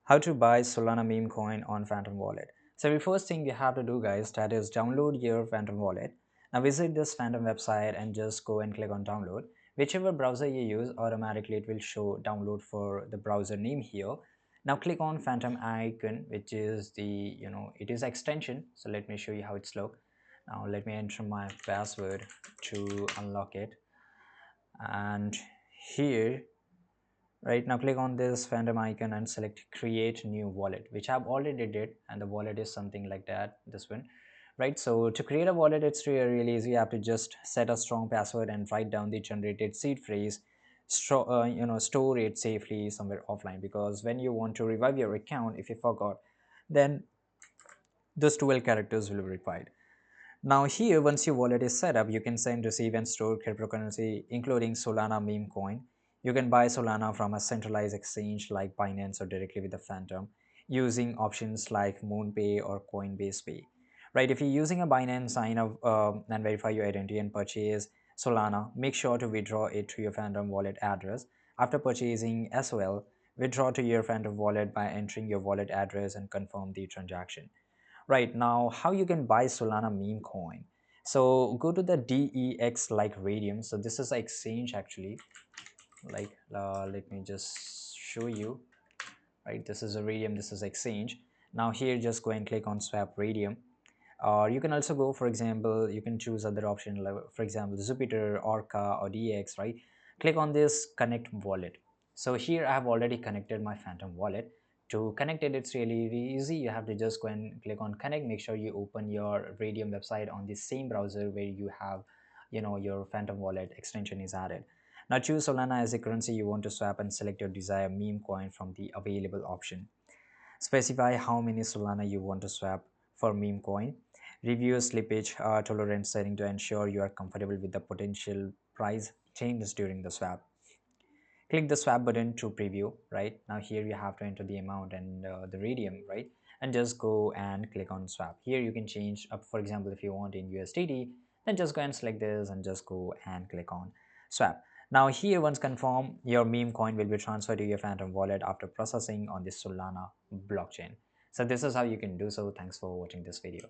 How to buy Solana meme coin on Phantom Wallet. So the first thing you have to do, guys, that is download your Phantom Wallet. Now visit this Phantom website and just go and click on download. Whichever browser you use, automatically it will show download for the browser name here. Now click on Phantom icon, which is the, it is extension. So let me show you how it's look. Now let me enter my password to unlock it. And here, right now click on this phantom icon and select create new wallet, which I've already did, and the wallet is something like that, this one, right? So to create a wallet, it's really easy. You have to just set a strong password and write down the generated seed phrase. Store it safely somewhere offline, because when you want to revive your account, if you forgot, then those 12 characters will be required. Now here, once your wallet is set up, you can send, receive, and store cryptocurrency, including Solana meme coin. You can buy Solana from a centralized exchange like Binance or directly with the Phantom using options like MoonPay or Coinbase Pay. Right, if you're using a Binance, sign up and verify your identity and purchase Solana, make sure to withdraw it to your Phantom wallet address. After purchasing as well, withdraw to your Phantom wallet by entering your wallet address and confirm the transaction. Right now, how you can buy Solana meme coin? So go to the DEX like Radium. So this is an exchange actually. Like let me just show you. Right, this is a Radium. This is exchange. Now here, just go and click on swap Radium. Or you can also go, for example, you can choose other option, like for example Jupiter, Orca, or DX. Right, click on this connect wallet. So here I have already connected my Phantom wallet. To connect it, it's really easy. You have to just go and click on connect. Make sure you open your Radium website on the same browser where you have, your Phantom wallet extension is added. Now choose Solana as a currency you want to swap and select your desired meme coin from the available option. Specify how many Solana you want to swap for meme coin. Review slippage tolerance setting to ensure you are comfortable with the potential price changes during the swap. Click the swap button to preview. Right now here you have to enter the amount and the radium, right? And just go and click on swap. Here you can change up, for example, if you want in USDT, then just go and select this and just go and click on swap. Now here, once confirmed, your meme coin will be transferred to your Phantom wallet after processing on the Solana blockchain. So this is how you can do so. Thanks for watching this video.